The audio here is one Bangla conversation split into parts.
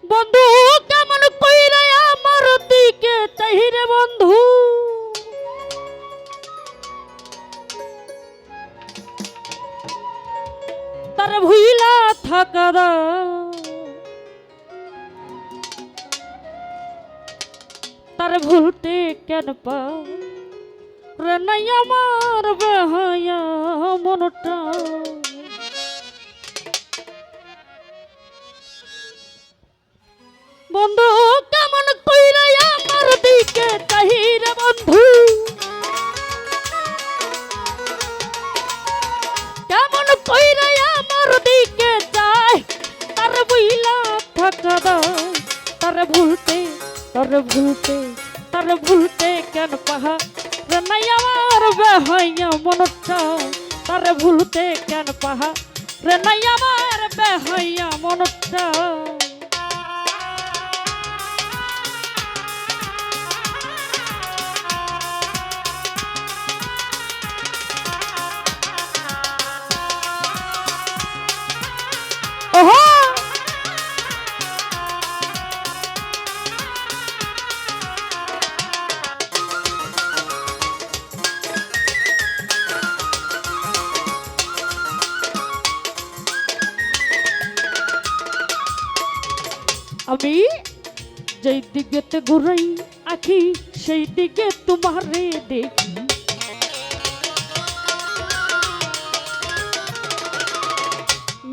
বন্ধু কেমন কইরা আমার দিকে চাহিরে বন্ধু, তার ভুইলা থাকা দা তার ভুলতে কেন পা রে নাই আমার বেহায়া মনটা। বন্ধু কেমন কইরা আমার দিকে চাহিরে বন্ধু, কেমন কইরা আমার দিকে চাই তার বইলা থাকা দায় তার ভুলতে তার ভুলতে কেন পাহা রে নাই আমার বেহায়া মনটা। তার ভুলতে কেন পাহা রে নাই আমার বেহায়া মনটা। ওহো আমি যেই দিকেতে ঘুরাই আখি সেই দিকে তোমারে দেখি,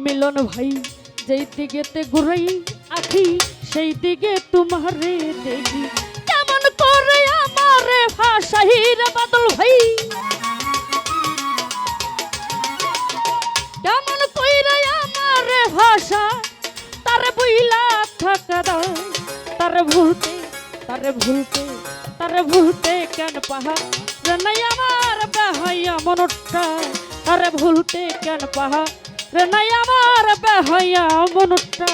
মিলন ভাই যেই দিকেতে ঘুরাই আখি সেই দিকে তোমারে দেখি। কেমন করে আমারে ভাষাই রে বাদল ভাই, কেমন কইরা আমারে ভাষা তার বইলা থাকা দাও তার ভুলতে কেন পাহা রে নাই আমার বেহায়া মনটা। তার ভুলতে কেন পাহা রে নাই আমার বেহায়া মনটা।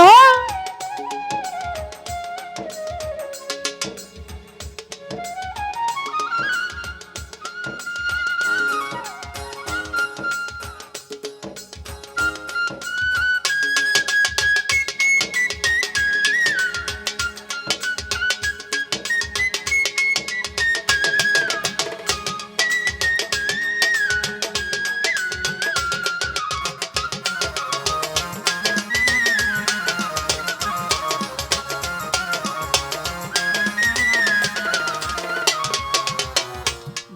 ও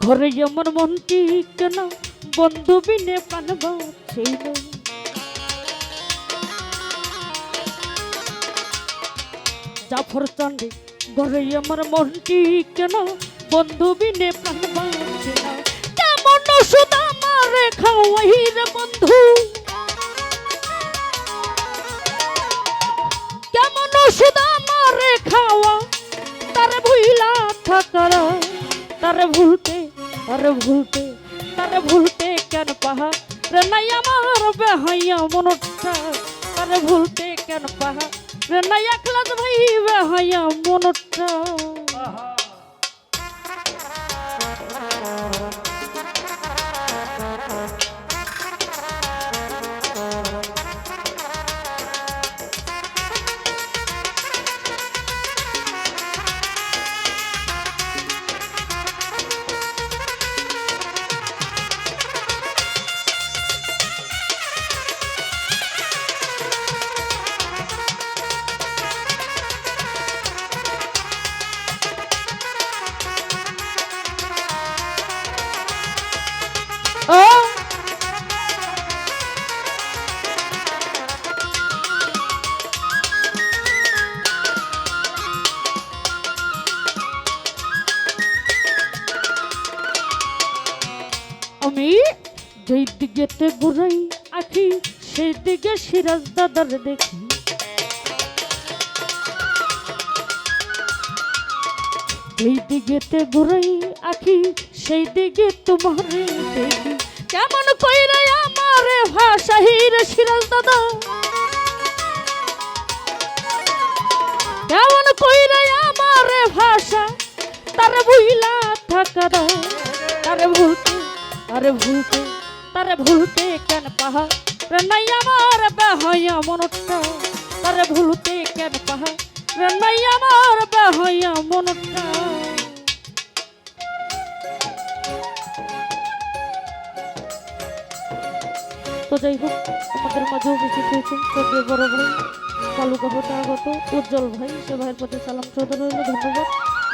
ঘরে আমার মনটি কেন বন্ধু বিনে পানবা ছিল, জাফর চন্ডে ঘরে আমার মনটি কেন বন্ধু বিনে পানবা ছিল। কেমন ওষুধ আমারে খাওয়াই রে বন্ধু, কেমন ওষুধ আমারে খাওয়া তার ভুইলা থাকার তার ভুলতে কেন পাহা রে নাই আমার বেহায়া মনটা। তার ভুলতে কেন পাহা রে নাই একলা ভাই বেহায়া মনটা। আমি যেই দিকেতে ঘুরাই আখি সেই দিকে সিরাজ দাদার দেখি, যেই দিকেতে ঘুরাই আখি সেই দিকে তোমারে দেখি। কেমন কইরা আমারে ভাষাই রে সিরাজ দাদা, কেমন কইরা আমারে ভাষা তার ভুইলা থাকা দাও তার ভুলতে আরে ভুলতে তারে ভুলতে কেন পাহা রে নাই আমার বেহায়া মনটা তারে ভুলতে কেন পাহা রে নাই আমার বেহায়া মনটা। তো যাই হোক আমাদের মাঝেও উপস্থিত হয়েছেন সবচেয়ে বড় ভাই কালুকা হতে আগত উজ্জ্বল ভাই, সে ভাইয়ের প্রতি সালাম শ্রদ্ধা রইল, ধন্যবাদ।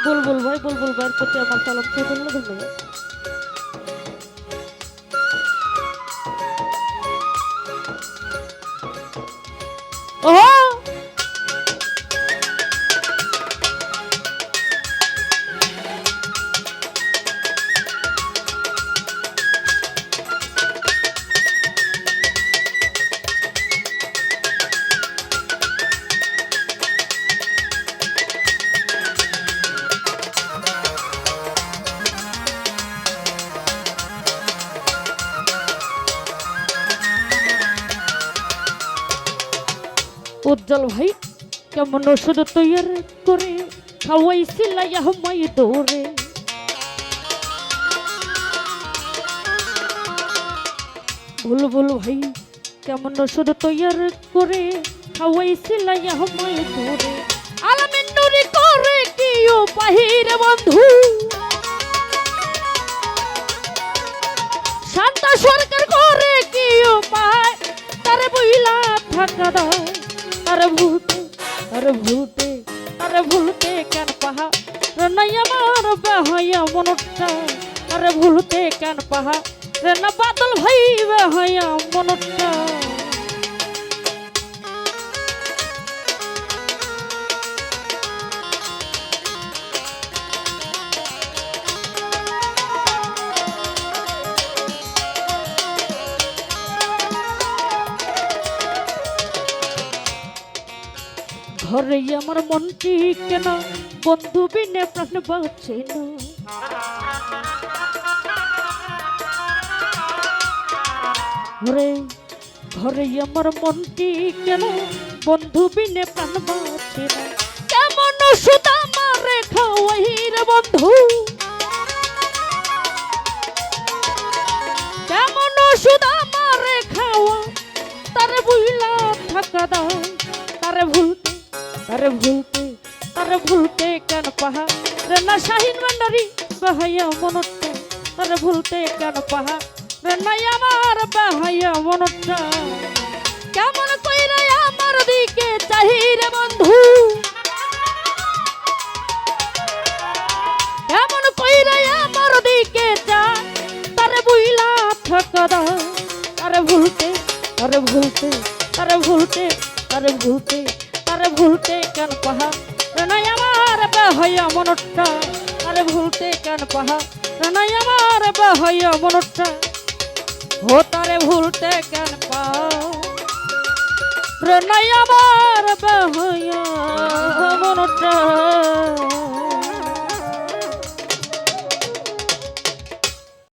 বুলবুল ভাইয়ের প্রতি আমার সালাম শ্রদ্ধা রইল, ধন্যবাদ। উজ্জ্বল ভাই কেমন ওষুধ তৈয়ার করে খাওয়াইছিল আমায় দৌড়ে, বুলবুল ভাই কেমন ওষুধ তৈয়ার করে খাওয়াইছিল আমায় দৌড়ে, আলামিন নুরি করে কি বাহির বন্ধু, শান্তা সরকার করে কি উপায় তারে বইলা থাকা দাও তারে ভুলতে তারে ভুলতে তারে ভুলতে কেন পাহা রে নাই আমার বেহায়া মনটা তারে ভুলতে কেন পাহা রে না বাদল ভাই বেহায়া মনটা। ঘরে আমার মনটি কেন বন্ধু বিনে প্রাণ বাঁচে না, ঘরে ঘরে আমার মনটি কেন বন্ধু বিনে প্রাণ বাঁচে না, কেমন ওষুধ আমারে খাওয়াই রে বন্ধু, কেমন ওষুধ আমারে খাওয়া তারে বুইলা থাকা দাও তারে ভুলতে তারে ভুলতে তারে ভুলতে কেন পাহা রে না শাহিন ভান্ডারি বেহায়া মনটা তারে ভুলতে কেন পাহা রে নাই আমার বেহায়া মনটা, কেমন কইরা আমার দিকে চাহি রে বন্ধু, কেমন কইরা আমার দিকে চা তারে বুইলা থাকা দাও তারে ভুলতে তারে ভুলতে তারে ভুলতে তারে ভুলতে তারে ভুলতে কেন পাহা রে নাই আমার বেহায়া মনটা তারে ভুলতে কেন পাহা রে নাই আমার বেহায়া মনটা, ও তারে ভুলতে কেন পাহা রে নাই আমার